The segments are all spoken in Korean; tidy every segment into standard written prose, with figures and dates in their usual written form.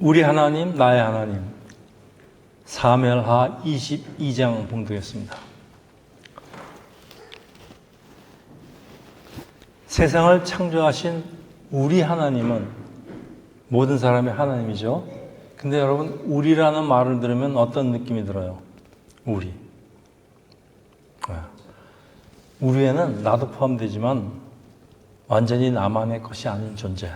우리 하나님, 나의 하나님. 사무엘하 22장 봉독했습니다. 세상을 창조하신 우리 하나님은 모든 사람의 하나님이죠. 근데 여러분, 우리라는 말을 들으면 어떤 느낌이 들어요? 우리. 우리에는 나도 포함되지만 완전히 나만의 것이 아닌 존재.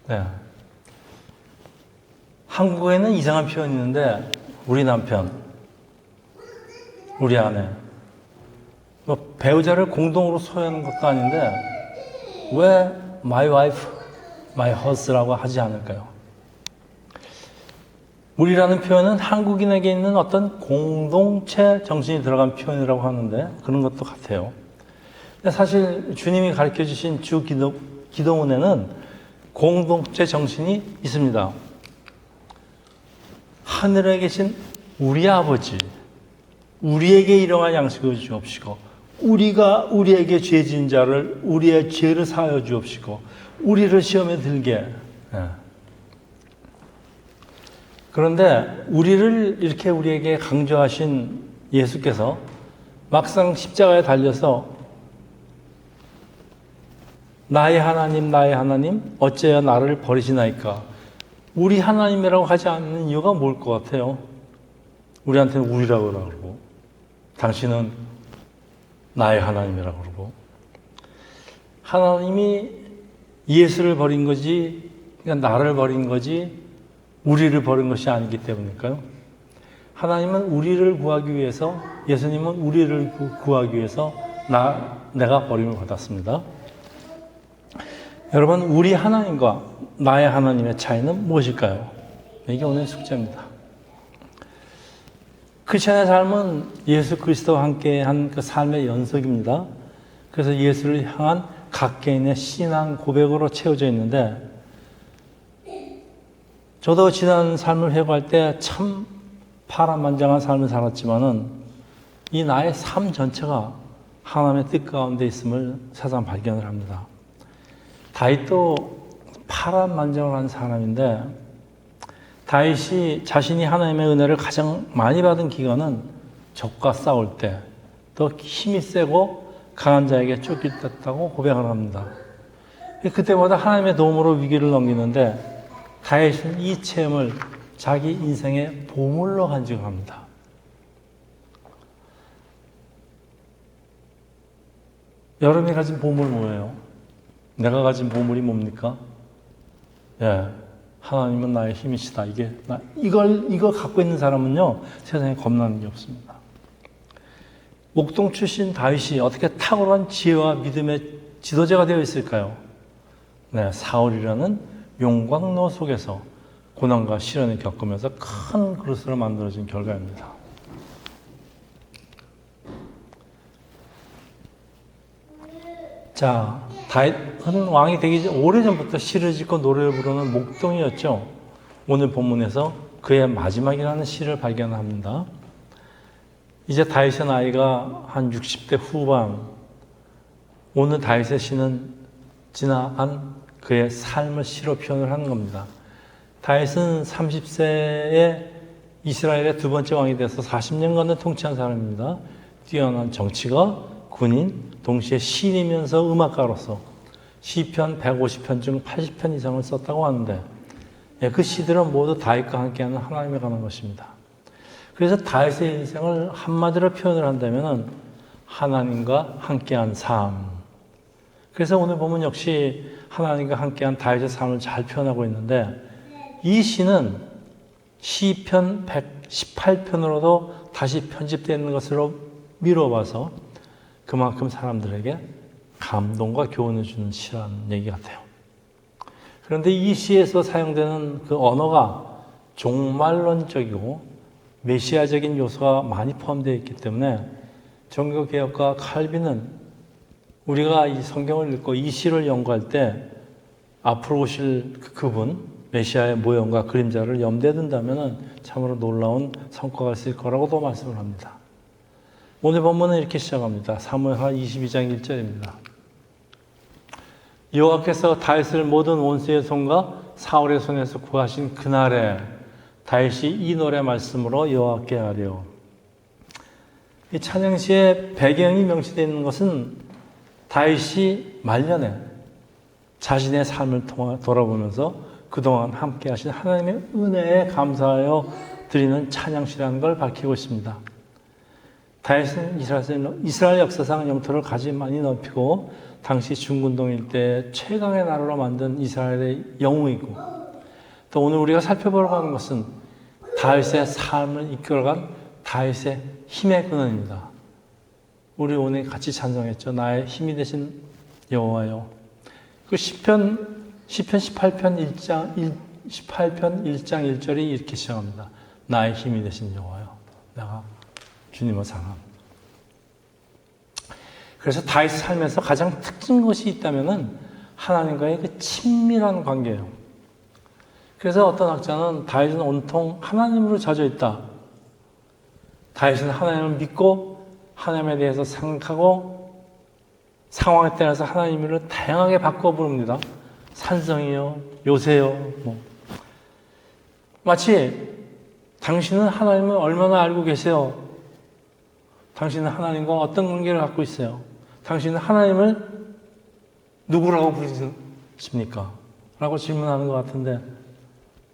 네. 한국어에는 이상한 표현이 있는데 우리 남편, 우리 아내, 뭐 배우자를 공동으로 소유하는 것도 아닌데 왜 my wife, my hus라고 하지 않을까요? 우리라는 표현은 한국인에게 있는 어떤 공동체 정신이 들어간 표현이라고 하는데 그런 것도 같아요. 근데 사실 주님이 가르쳐 주신 주 기도문에는 공동체 정신이 있습니다. 하늘에 계신 우리 아버지, 우리에게 이러한 양식을 주옵시고, 우리가 우리에게 죄 지은 자를 우리의 죄를 사하여 주옵시고, 우리를 시험에 들게. 그런데 우리를 이렇게 우리에게 강조하신 예수께서 막상 십자가에 달려서 나의 하나님, 나의 하나님, 어째야 나를 버리시나이까? 우리 하나님이라고 하지 않는 이유가 뭘 것 같아요? 우리한테는 우리라고 그러고, 당신은 나의 하나님이라고 그러고, 하나님이 예수를 버린 거지, 그러니까 나를 버린 거지, 우리를 버린 것이 아니기 때문일까요? 하나님은 우리를 구하기 위해서, 예수님은 우리를 구하기 위해서 내가 버림을 받았습니다. 여러분, 우리 하나님과 나의 하나님의 차이는 무엇일까요? 이게 오늘 숙제입니다. 크리스천의 삶은 예수 그리스도와 함께한 그 삶의 연속입니다. 그래서 예수를 향한 각 개인의 신앙 고백으로 채워져 있는데, 저도 지난 삶을 회고할 때 참 파란만장한 삶을 살았지만은 이 나의 삶 전체가 하나님의 뜻 가운데 있음을 세상 발견을 합니다. 다윗도 파란만장한 사람인데, 다윗이 자신이 하나님의 은혜를 가장 많이 받은 기간은 적과 싸울 때, 더 힘이 세고 강한 자에게 쫓겼다고 고백을 합니다. 그때마다 하나님의 도움으로 위기를 넘기는데, 다윗은 이 체험을 자기 인생의 보물로 간직합니다. 여러분이 가진 보물 뭐예요? 내가 가진 보물이 뭡니까? 하나님은 나의 힘이시다. 이걸 갖고 있는 사람은요, 세상에 겁나는 게 없습니다. 목동 출신 다윗이 어떻게 탁월한 지혜와 믿음의 지도자가 되어 있을까요? 사울이라는 용광로 속에서 고난과 시련을 겪으면서 큰 그릇으로 만들어진 결과입니다. 자, 다윗은 왕이 되기 전 오래전부터 시를 짓고 노래를 부르는 목동이었죠. 오늘 본문에서 그의 마지막이라는 시를 발견합니다. 이제 다윗의 나이가 한 60대 후반, 오늘 다윗의 시는 지나간 그의 삶을 시로 표현을 하는 겁니다. 다윗은 30세에 이스라엘의 두 번째 왕이 돼서 40년간을 통치한 사람입니다. 뛰어난 정치가, 군인, 동시에 시인이면서 음악가로서 시편 150편 중 80편 이상을 썼다고 하는데, 그 시들은 모두 다윗과 함께하는 하나님에 관한 것입니다. 그래서 다윗의 인생을 한마디로 표현을 한다면 하나님과 함께한 삶. 그래서 오늘 보면 역시 하나님과 함께한 다윗의 삶을 잘 표현하고 있는데, 이 시는 시편 118편으로도 다시 편집되어 있는 것으로 미뤄봐서 그만큼 사람들에게 감동과 교훈을 주는 시라는 얘기 같아요. 그런데 이 시에서 사용되는 그 언어가 종말론적이고 메시아적인 요소가 많이 포함되어 있기 때문에 종교개혁가 칼빈은 우리가 이 성경을 읽고 이 시를 연구할 때 앞으로 오실 그분, 메시아의 모형과 그림자를 염두에 둔다면 참으로 놀라운 성과가 있을 거라고도 말씀을 합니다. 오늘 본문은 이렇게 시작합니다. 사무엘하 22장 1절입니다. 여호와께서 다윗을 모든 원수의 손과 사울의 손에서 구하신 그날에 다윗이 이 노래 말씀으로 여호와께 하려. 이 찬양시의 배경이 명시되어 있는 것은 다윗이 말년에 자신의 삶을 돌아보면서 그동안 함께 하신 하나님의 은혜에 감사하여 드리는 찬양시라는 걸 밝히고 있습니다. 다윗은 이스라엘 역사상 영토를 가장 많이 넓히고 당시 중근동 일대 최강의 나라로 만든 이스라엘의 영웅이고, 또 오늘 우리가 살펴보려고 하는 것은 다윗의 삶을 이끌어간 다윗의 힘의 근원입니다. 우리 오늘 같이 찬송했죠. 나의 힘이 되신 여호와여. 그 시편 18편 1장 1절이 이렇게 시작합니다. 나의 힘이 되신 여호와여. 내가 주님을 사랑합니다. 그래서 다윗 삶에서 가장 특징 것이 있다면은 하나님과의 그 친밀한 관계예요. 그래서 어떤 학자는 다윗은 온통 하나님으로 젖어 있다. 다윗은 하나님을 믿고 하나님에 대해서 생각하고 상황에 따라서 하나님을 다양하게 바꿔 부릅니다. 산성이요, 요새요, 마치 당신은 하나님을 얼마나 알고 계세요? 당신은 하나님과 어떤 관계를 갖고 있어요? 당신은 하나님을 누구라고 부르십니까? 라고 질문하는 것 같은데,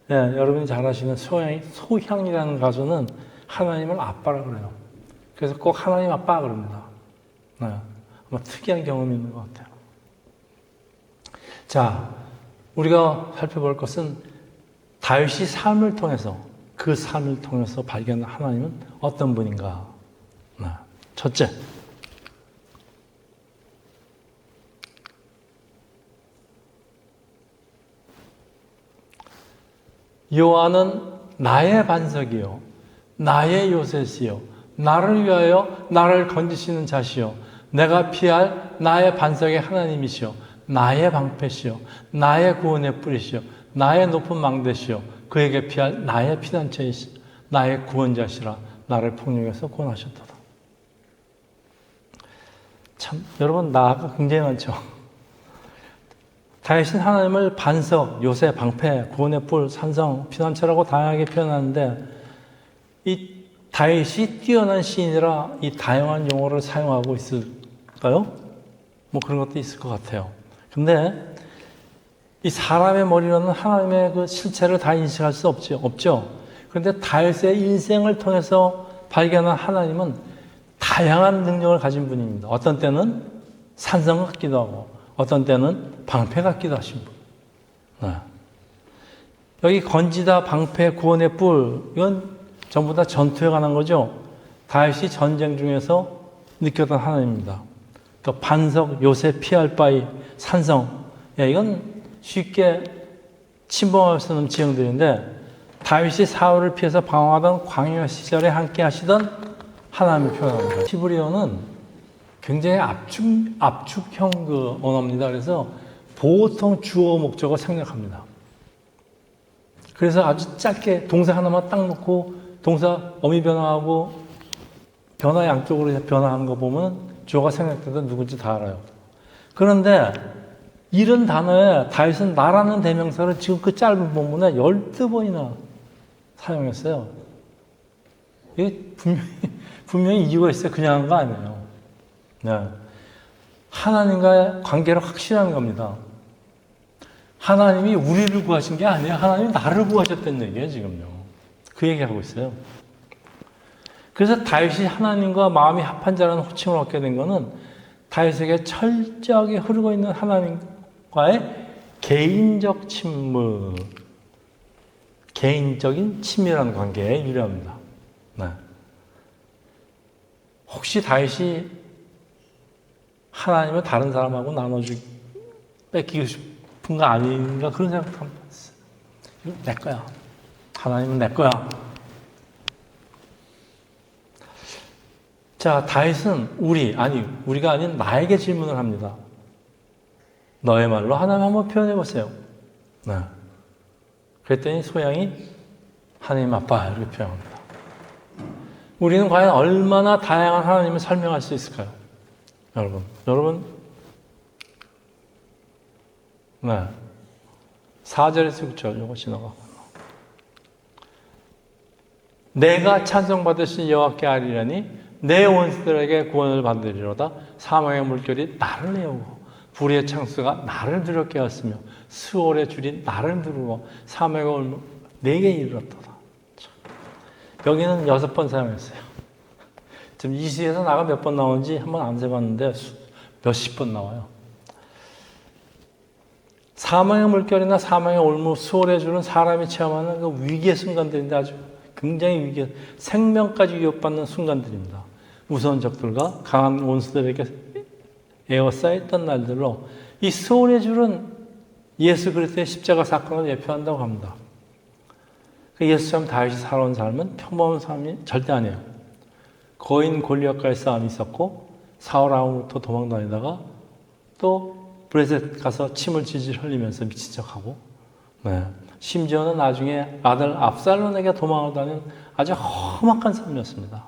네, 여러분이 잘 아시는 소향이라는 가수는 하나님을 아빠라 그래요. 그래서 꼭 하나님 아빠 그럽니다. 네, 아마 특이한 경험이 있는 것 같아요. 자, 우리가 살펴볼 것은 다윗이 삶을 통해서, 그 삶을 통해서 발견한 하나님은 어떤 분인가? 네. 첫째, 여호와는 나의 반석이요, 나의 요새시요, 나를 위하여 나를 건지시는 자시요, 내가 피할 나의 반석의 하나님이시요, 나의 방패시요, 나의 구원의 뿌리시요, 나의 높은 망대시요, 그에게 피할 나의 피난처이시, 나의 구원자시라. 나를 폭력에서 구원하셨도다. 참, 여러분, 나가 굉장히 많죠. 다윗은 하나님을 반석, 요새, 방패, 구원의 뿔, 산성, 피난처라고 다양하게 표현하는데, 이 다윗이 뛰어난 시인이라 이 다양한 용어를 사용하고 있을까요? 뭐 그런 것도 있을 것 같아요. 근데 이 사람의 머리로는 하나님의 그 실체를 다 인식할 수 없죠. 그런데 다윗의 인생을 통해서 발견한 하나님은 다양한 능력을 가진 분입니다. 어떤 때는 산성 같기도 하고, 어떤 때는 방패 같기도 하신 분. 네. 여기 건지다, 방패, 구원의 뿔, 이건 전부 다 전투에 관한 거죠. 다윗이 전쟁 중에서 느꼈던 하나님입니다. 또 반석, 요새, 피할 바위, 산성. 이건 쉽게 침범할 수 없는 지형들인데, 다윗이 사울을 피해서 방황하던 광야 시절에 함께 하시던 하나님을 표현합니다. 히브리어는 굉장히 압축형 그 언어입니다. 그래서 보통 주어 목적어 생략합니다. 그래서 아주 짧게 동사 하나만 딱 놓고 동사 어미 변화하고 변화 양쪽으로 변화하는 거 보면 주어가 생략돼도 누군지 다 알아요. 그런데 이런 단어에 다윗은 나라는 대명사를 지금 그 짧은 본문에 12번이나 사용했어요. 이게 분명히 이유가 있어요. 그냥 한 거 아니에요. 네. 하나님과의 관계를 확신하는 겁니다. 하나님이 우리를 구하신 게 아니에요. 하나님이 나를 구하셨다는 얘기예요, 지금요. 그 얘기하고 있어요. 그래서 다윗이 하나님과 마음이 합한 자라는 호칭을 얻게 된 것은 다윗에게 철저하게 흐르고 있는 하나님과의 개인적 친밀, 개인적인 친밀한 관계에 유리합니다. 네. 혹시 다윗이 하나님을 다른 사람하고 뺏기고 싶은 거 아닌가 그런 생각도 한번 했어요. 이거 내 거야. 하나님은 내 거야. 자, 다윗은 우리가 아닌 나에게 질문을 합니다. 너의 말로 하나님 한번 표현해 보세요. 네. 그랬더니 소양이 하나님 아빠 이렇게 표현합니다. 우리는 과연 얼마나 다양한 하나님을 설명할 수 있을까요? 여러분 네. 4절에서 6절 요거 지나가고. 내가 찬송받으신 여호와께 아뢰리니 내 원수들에게 구원을 받으리로다. 사망의 물결이 나를 내오고 불의 창수가 나를 두렵게 하였으며 수월의 줄이 나를 두르고 사망의 올무 내게 이르렀도다. 여기는 6번 사용했어요. 지금 이 시에서 나가 몇 번 나오는지 한번 안 세봤는데 몇십 번 나와요. 사망의 물결이나 사망의 올무, 수월의 줄은 사람이 체험하는 그 위기의 순간들인데 아주 굉장히 생명까지 위협받는 순간들입니다. 무서운 적들과 강한 원수들에게 에워싸였던 날들로 이 수월의 줄은 예수 그리스도의 십자가 사건을 예표한다고 합니다. 예수처럼 다윗이 살아온 삶은 평범한 삶이 절대 아니에요. 거인 골리앗과의 싸움이 있었고 사울 왕으로부터 도망다니다가 또 브레셋 가서 침을 질질 흘리면서 미친 척하고 심지어는 나중에 아들 압살론에게 도망하다는 아주 험악한 삶이었습니다.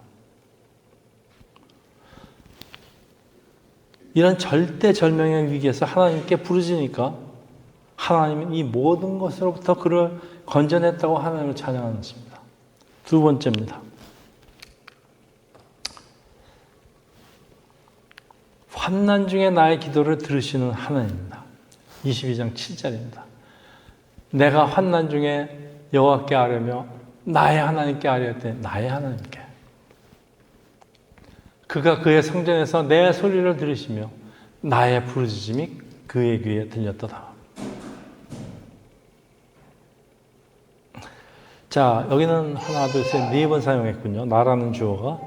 이런 절대절명의 위기에서 하나님께 부르짖으니까 하나님은 이 모든 것으로부터 그를 건져냈다고 하나님을 찬양하는 것입니다. 두 번째입니다. 환난 중에 나의 기도를 들으시는 하나님입니다. 22장 7절입니다. 내가 환난 중에 여호와께 아뢰며 나의 하나님께 아뢰었더니 나의 하나님께 그가 그의 성전에서 내 소리를 들으시며 나의 부르짖음이 그의 귀에 들렸도다. 자, 여기는 하나, 둘, 셋, 4번 사용했군요. 나라는 주어가.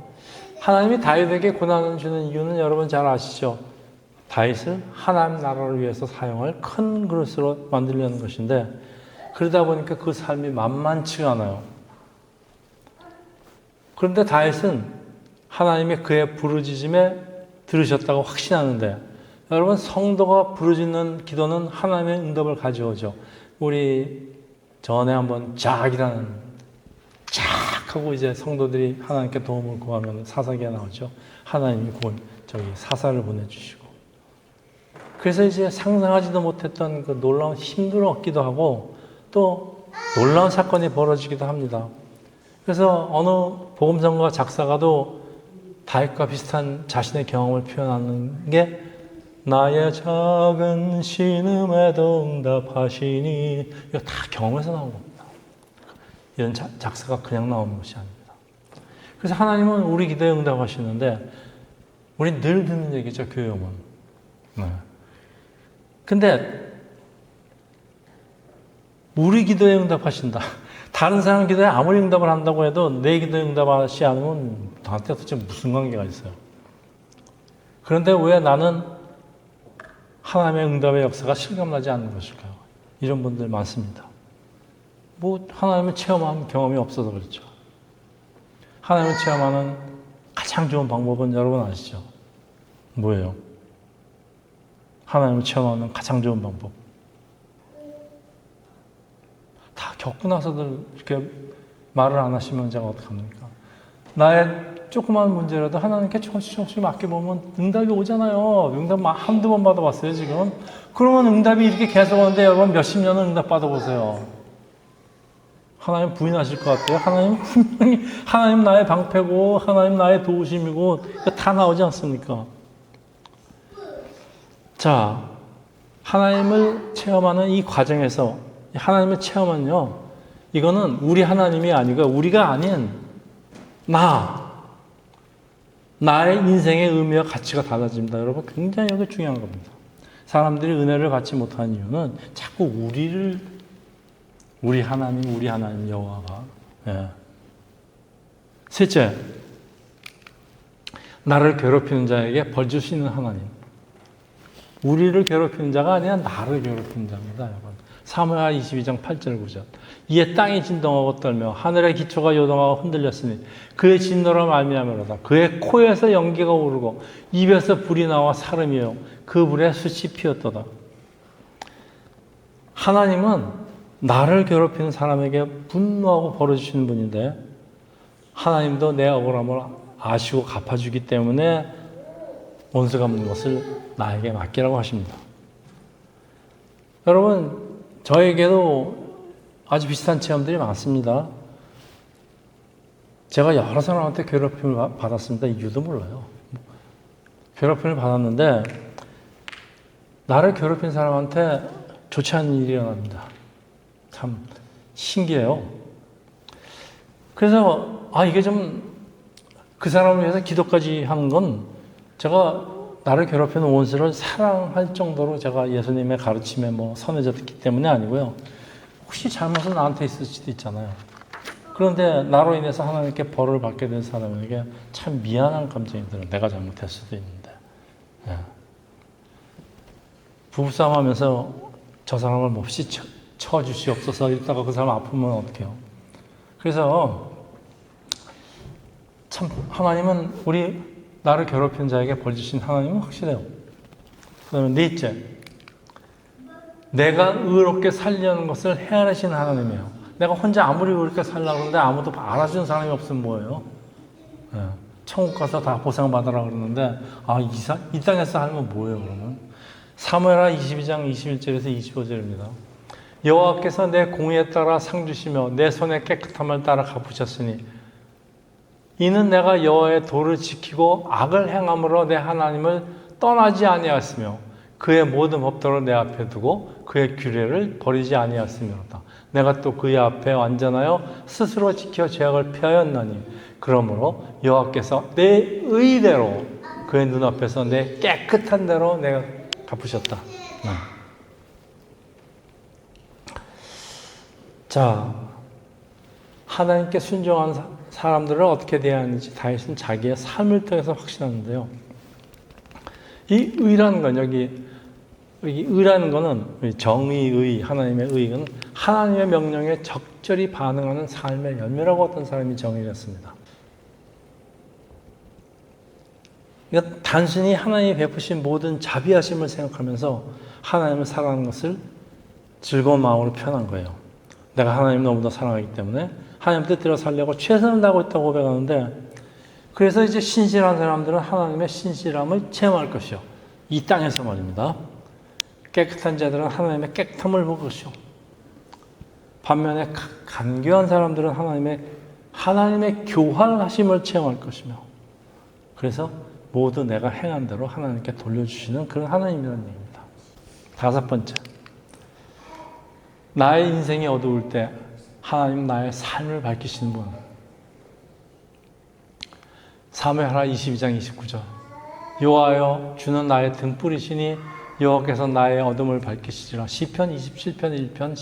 하나님이 다윗에게 고난을 주는 이유는 여러분 잘 아시죠? 다윗을 하나님 나라를 위해서 사용할 큰 그릇으로 만들려는 것인데 그러다 보니까 그 삶이 만만치가 않아요. 그런데 다윗은 하나님이 그의 부르짖음에 들으셨다고 확신하는데 여러분 성도가 부르짖는 기도는 하나님의 응답을 가져오죠. 우리 전에 한번 쫙이라는 쫙 하고 이제 성도들이 하나님께 도움을 구하면 사사기가 나오죠. 하나님이 사사를 보내주시고 그래서 이제 상상하지도 못했던 그 놀라운 힘을 얻기도 하고 또 놀라운 사건이 벌어지기도 합니다. 그래서 어느 복음성가 작사가도 다윗과 비슷한 자신의 경험을 표현하는 게 나의 작은 신음에도 응답하시니 이거 다 경험에서 나온 겁니다. 이런 작사가 그냥 나오는 것이 아닙니다. 그래서 하나님은 우리 기도에 응답하시는데 우리 늘 듣는 얘기죠. 교회 오면. 근데 우리 기도에 응답하신다. 다른 사람 기도에 아무리 응답을 한다고 해도 내 기도에 응답하시 않으면 나한테 도대체 무슨 관계가 있어요. 그런데 왜 나는 하나님의 응답의 역사가 실감나지 않는 것일까요? 이런 분들 많습니다. 하나님을 체험한 경험이 없어서 그렇죠. 하나님을 체험하는 가장 좋은 방법은 여러분 아시죠? 뭐예요? 하나님을 체험하는 가장 좋은 방법. 다 겪고 나서들 이렇게 말을 안 하시면 제가 어떡합니까? 나의 조그만 문제라도 하나님께 조금씩 맡겨보면 응답이 오잖아요. 응답 한두 번 받아봤어요, 지금. 그러면 응답이 이렇게 계속 오는데 여러분 몇십 년은 응답 받아보세요. 하나님 부인하실 것 같아요. 하나님 분명히 하나님 나의 방패고 하나님 나의 도우심이고 이거 다 나오지 않습니까? 자, 하나님을 체험하는 이 과정에서 하나님을 체험은요, 이거는 우리 하나님이 아니고 우리가 아닌 나의 인생의 의미와 가치가 달라집니다. 여러분 굉장히 이게 중요한 겁니다. 사람들이 은혜를 받지 못하는 이유는 자꾸 우리 하나님 여호와가. 셋째, 나를 괴롭히는 자에게 벌 줄 수 있는 하나님. 우리를 괴롭히는 자가 아니라 나를 괴롭히는 자입니다, 여러분. 사무엘하 22장 8절 9절. 이에 땅이 진동하고 떨며 하늘의 기초가 요동하고 흔들렸으니 그의 진노로 말미암으로다. 그의 코에서 연기가 오르고 입에서 불이 나와 사름이요 그 불에 숯이 피었도다. 하나님은 나를 괴롭히는 사람에게 분노하고 벌어주시는 분인데 하나님도 내 억울함을 아시고 갚아주기 때문에 원수 갚는 것을 나에게 맡기라고 하십니다. 여러분, 저에게도 아주 비슷한 체험들이 많습니다. 제가 여러 사람한테 괴롭힘을 받았습니다. 이유도 몰라요. 괴롭힘을 받았는데 나를 괴롭힌 사람한테 좋지 않은 일이 일어납니다. 참 신기해요. 그래서 이게 좀 그 사람을 위해서 기도까지 하는 건 제가 나를 괴롭히는 원수를 사랑할 정도로 제가 예수님의 가르침에 선해졌기 때문에 아니고요. 혹시 잘못은 나한테 있을 수도 있잖아요. 그런데 나로 인해서 하나님께 벌을 받게 된 사람에게 참 미안한 감정이 들어요. 내가 잘못했을 수도 있는데. 예. 부부싸움 하면서 저 사람을 몹시 쳐주시옵소서 이러다가 그 사람 아프면 어떡해요. 그래서 참 하나님은 나를 괴롭힌 자에게 벌 주신 하나님은 확실해요. 그 다음에 넷째, 내가 의롭게 살려는 것을 헤아리시는 하나님이에요. 내가 혼자 아무리 의롭게 살려고 하는데 아무도 알아주는 사람이 없으면 뭐예요? 예. 천국 가서 다 보상받으라 그러는데 이 땅에서 살면 뭐예요 그러면? 사무엘하 22장 21절에서 25절입니다. 여호와께서 내 공의에 따라 상 주시며 내 손의 깨끗함을 따라 갚으셨으니 이는 내가 여호와의 도를 지키고 악을 행함으로 내 하나님을 떠나지 아니하였으며 그의 모든 법도를 내 앞에 두고 그의 규례를 버리지 아니하였으므로다. 내가 또 그의 앞에 완전하여 스스로 지켜 죄악을 피하였나니 그러므로 여호와께서 내 의대로 그의 눈앞에서 내 깨끗한 대로 내가 갚으셨다. 자, 하나님께 순종한 사람들을 어떻게 대하는지 다윗은 자기의 삶을 통해서 확신하는데요. 이 의라는 건 여기 의라는 거는 정의의, 하나님의 의는 하나님의 명령에 적절히 반응하는 삶의 열매라고 어떤 사람이 정의를 했습니다. 그러니까 단순히 하나님이 베푸신 모든 자비하심을 생각하면서 하나님을 사랑하는 것을 즐거운 마음으로 표현한 거예요. 내가 하나님을 너무나 사랑하기 때문에 하나님 뜻대로 살려고 최선을 다하고 있다고 고백하는데, 그래서 이제 신실한 사람들은 하나님의 신실함을 체험할 것이요. 이 땅에서 말입니다. 깨끗한 자들은 하나님의 깨끗함을 볼 것이요. 반면에 간교한 사람들은 하나님의 교활하심을 체험할 것이며, 그래서 모두 내가 행한 대로 하나님께 돌려주시는 그런 하나님이라는 얘기입니다. 다섯 번째, 나의 인생이 어두울 때 하나님 나의 삶을 밝히시는 분. 사무엘하 22장 29절. 여호와여 주는 나의 등불이시니 여호와께서 나의 어둠을 밝히시리라. 시편 27편 1편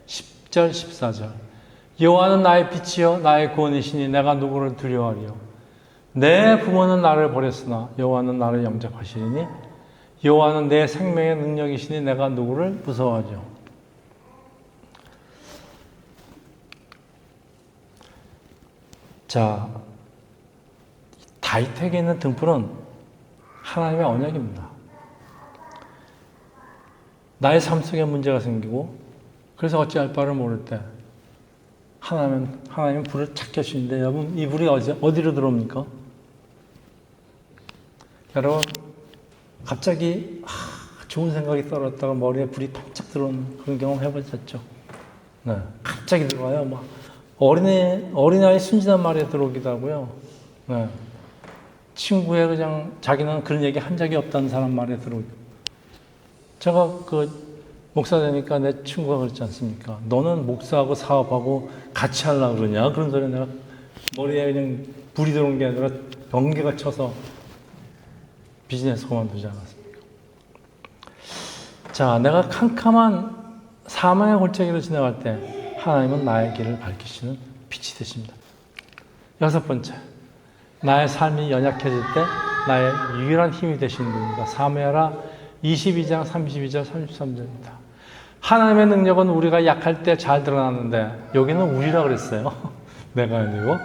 10절 14절. 여호와는 나의 빛이요 나의 구원이시니 내가 누구를 두려워하리요. 내 부모는 나를 버렸으나 여호와는 나를 영접하시리니 여호와는 내 생명의 능력이시니 내가 누구를 무서워하죠. 자, 다윗에게 있는 등불은 하나님의 언약입니다. 나의 삶 속에 문제가 생기고 그래서 어찌할 바를 모를 때 하나님은 불을 착 켜주시는데, 여러분 이 불이 어디로 들어옵니까? 여러분 갑자기 좋은 생각이 떨어졌다가 머리에 불이 반짝 들어오는 그런 경험 해보셨죠? 네, 갑자기 들어와요. 어린아이 순진한 말에 들어오기도 하고요. 네. 친구의 그냥 자기는 그런 얘기 한 적이 없다는 사람 말에 들어오기도. 제가 목사 되니까 내 친구가 그랬지 않습니까? 너는 목사하고 사업하고 같이 하려고 그러냐? 그런 소리 내가 머리에 그냥 불이 들어온 게 아니라 번개가 쳐서 비즈니스 그만두지 않았습니까? 자, 내가 캄캄한 사망의 골짜기로 지나갈 때 하나님은 나의 길을 밝히시는 빛이 되십니다. 여섯 번째, 나의 삶이 연약해질 때 나의 유일한 힘이 되시는 분입니다. 사무엘하 22장 32절 33절입니다. 하나님의 능력은 우리가 약할 때 잘 드러나는데, 여기는 우리라 그랬어요. 내가 아니고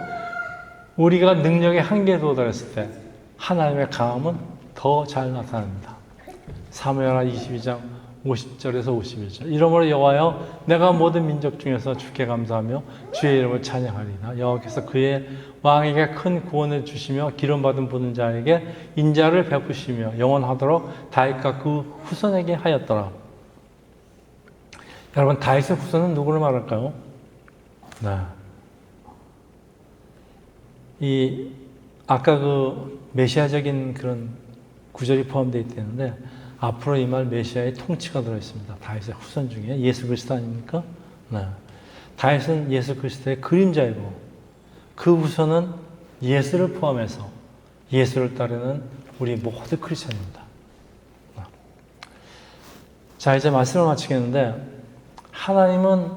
우리가 능력의 한계에 도달했을 때 하나님의 강함은 더 잘 나타납니다. 사무엘하 22장 50절에서 51절. 이러므로 여호와여 내가 모든 민족 중에서 주께 감사하며 주의 이름을 찬양하리이다. 여호와께서 그의 왕에게 큰 구원을 주시며 기름 받은 부는 자에게 인자를 베푸시며 영원하도록 다윗과 그 후손에게 하였더라. 여러분, 다윗의 후손은 누구를 말할까요? 네. 아까 그 메시아적인 그런 구절이 포함되어 있다는데, 앞으로 임할 메시아의 통치가 들어있습니다. 다윗의 후손 중에 예수 그리스도 아닙니까? 네. 다윗은 예수 그리스도의 그림자이고, 그 후손은 예수를 포함해서 예수를 따르는 우리 모든 크리스천입니다. 자, 이제 말씀을 마치겠는데, 하나님은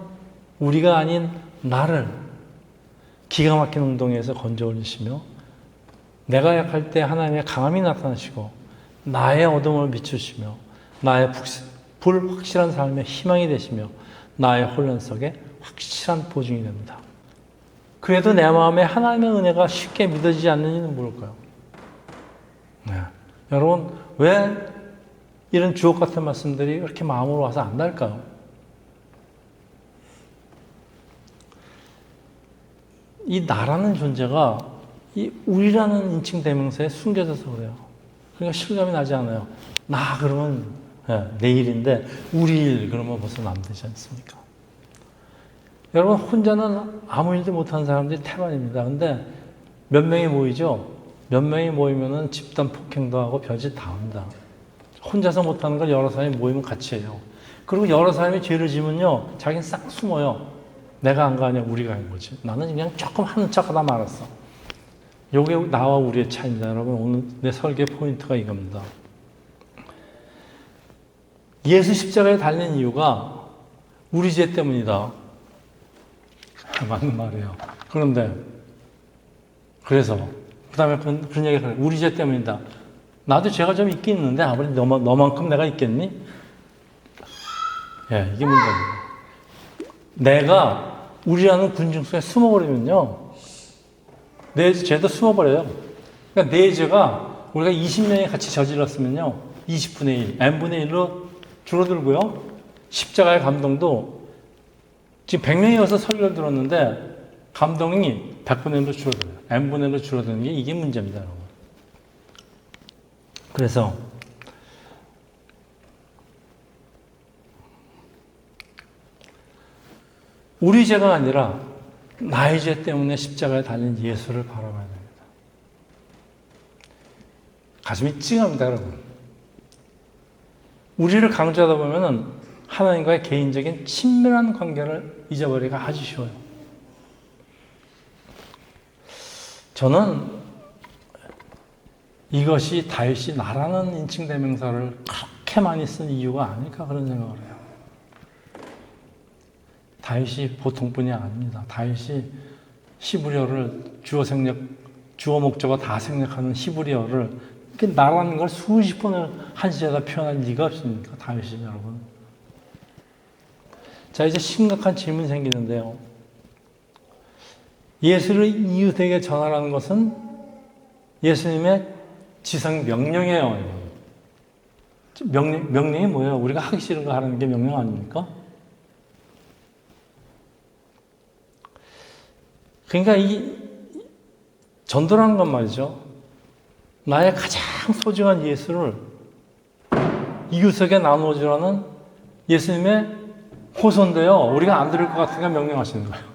우리가 아닌 나를 기가 막힌 운동에서 건져 올리시며, 내가 약할 때 하나님의 강함이 나타나시고, 나의 어둠을 비추시며, 나의 불확실한 삶의 희망이 되시며, 나의 혼란 속에 확실한 보증이 됩니다. 그래도 내 마음에 하나님의 은혜가 쉽게 믿어지지 않는 이유는 뭘까요? 네. 여러분, 왜 이런 주옥 같은 말씀들이 이렇게 마음으로 와서 안 닿을까요? 이 나라는 존재가 이 우리라는 인칭 대명사에 숨겨져서 그래요. 그러니까 실감이 나지 않아요. 나 그러면 내일인데 우리일 그러면 벌써 남되지 않습니까? 여러분, 혼자는 아무 일도 못하는 사람들이 태반입니다. 근데 몇 명이 모이죠? 몇 명이 모이면은 집단 폭행도 하고 별짓 다 합니다. 혼자서 못하는 걸 여러 사람이 모이면 같이 해요. 그리고 여러 사람이 죄를 지면요, 자기는 싹 숨어요. 내가 한 거 아니야, 우리가 한 거지. 나는 그냥 조금 하는 척 하다 말았어. 요게 나와 우리의 차이입니다. 여러분, 오늘 내 설계 포인트가 이겁니다. 예수 십자가에 달린 이유가 우리 죄 때문이다. 맞는 말이에요. 그런데, 그래서, 그 다음에 그런 얘기가 우리 죄 때문이다. 나도 죄가 좀 있긴 있는데, 아무리 너만큼 내가 있겠니? 예, 이게 문제입니다. 내가 우리라는 군중 속에 숨어버리면요, 내 죄도 숨어버려요. 그러니까 내 죄가 우리가 20명이 같이 저질렀으면요, 20분의 1, n분의 1로 줄어들고요, 십자가의 감동도 지금 100명이 와서 설교를 들었는데 감동이 100분의 1로 줄어들어요. n분의 1로 줄어드는 게 이게 문제입니다, 여러분. 그래서 우리 죄가 아니라 나의 죄 때문에 십자가에 달린 예수를 바라봐야 됩니다. 가슴이 찡합니다, 여러분. 우리를 강조하다 보면은 하나님과의 개인적인 친밀한 관계를 잊어버리기가 아주 쉬워요. 저는 이것이 다윗이 나라는 인칭 대명사를 그렇게 많이 쓴 이유가 아닐까 그런 생각을 해요. 다윗이 보통 분이 아닙니다. 다윗이 히브리어를 주어 목적어 다 생략하는 히브리어를 이렇게 나라는 걸 수십 번을 한 시에다 표현할 리가 없습니까? 다윗이 여러분. 자, 이제 심각한 질문이 생기는데요. 예수를 이웃에게 전하라는 것은 예수님의 지상 명령이에요. 명령이 뭐예요? 우리가 하기 싫은 거 하라는 게 명령 아닙니까? 그러니까 이 전도라는 건 말이죠. 나의 가장 소중한 예수를 이웃에게 나누어주라는 예수님의 호소인데요. 우리가 안 들을 것 같으니까 명령하시는 거예요.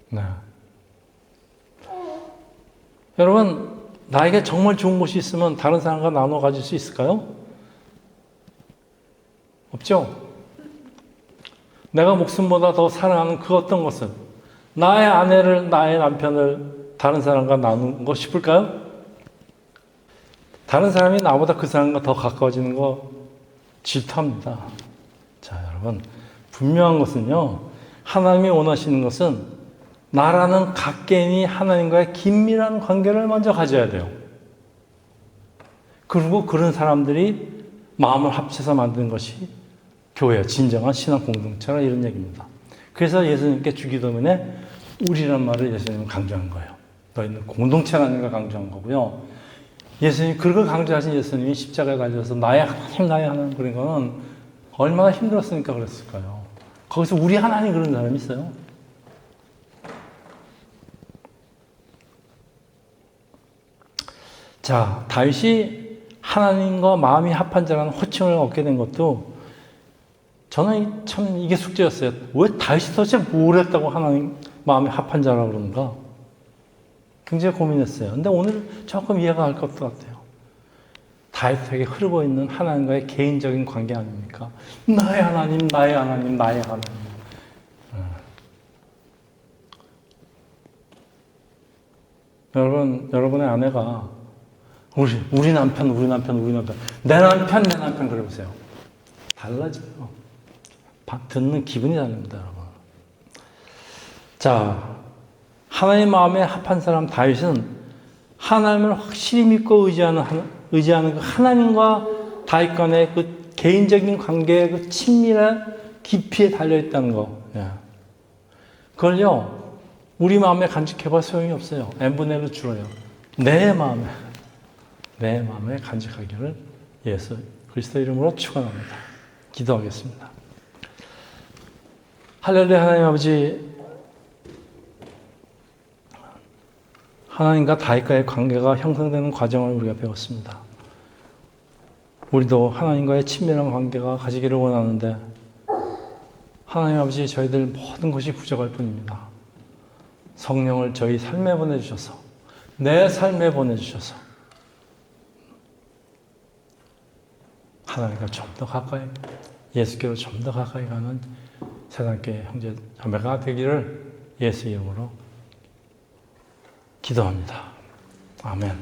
네. 여러분, 나에게 정말 좋은 것이 있으면 다른 사람과 나눠 가질 수 있을까요? 없죠? 내가 목숨보다 더 사랑하는 그 어떤 것을, 나의 아내를, 나의 남편을 다른 사람과 나누고 싶을까요? 다른 사람이 나보다 그 사람과 더 가까워지는 거 질투합니다. 자, 여러분, 분명한 것은요, 하나님이 원하시는 것은 나라는 각개인이 하나님과의 긴밀한 관계를 먼저 가져야 돼요. 그리고 그런 사람들이 마음을 합쳐서 만든 것이 교회야, 진정한 신앙 공동체라 이런 얘기입니다. 그래서 예수님께 주기도문에 우리란 말을 예수님은 강조한 거예요. 너희는 공동체라는 걸 강조한 거고요. 예수님, 그걸 강조하신 예수님이 십자가에 달려서 나의 하나님 그런 거는 얼마나 힘들었으니까 그랬을까요? 거기서 우리 하나님 그런 사람이 있어요. 자, 다윗이 하나님과 마음이 합한 자라는 호칭을 얻게 된 것도 저는 참 이게 숙제였어요. 왜 다윗이 도대체 뭘 했다고 하나님 마음에 합한 자라고 그러는가? 굉장히 고민했어요. 근데 오늘 조금 이해가 갈 것 같아요. 다윗에게 흐르고 있는 하나님과의 개인적인 관계 아닙니까? 나의 하나님, 나의 하나님, 나의 하나님. 여러분의 아내가 우리 남편, 내 남편 그러보세요. 달라져요. 듣는 기분이 다릅니다, 여러분. 자, 하나님 마음에 합한 사람 다윗은 하나님을 확실히 믿고 의지하는 그 하나님과 다윗 간의 그 개인적인 관계의 그 친밀한 깊이에 달려있다는 거. 그걸요, 우리 마음에 간직해봐 소용이 없어요. n분의 1로 줄어요. 내 마음에 간직하기를 예수 그리스도 이름으로 축원합니다. 기도하겠습니다. 할렐루야. 하나님 아버지, 하나님과 다윗과의 관계가 형성되는 과정을 우리가 배웠습니다. 우리도 하나님과의 친밀한 관계가 가지기를 원하는데 하나님 아버지, 저희들 모든 것이 부족할 뿐입니다. 성령을 저희 삶에 보내주셔서, 내 삶에 보내주셔서 하나님과 좀 더 가까이, 예수께로 좀 더 가까이 가는 세상계 형제 자매가 되기를 예수 이름으로 기도합니다. 아멘.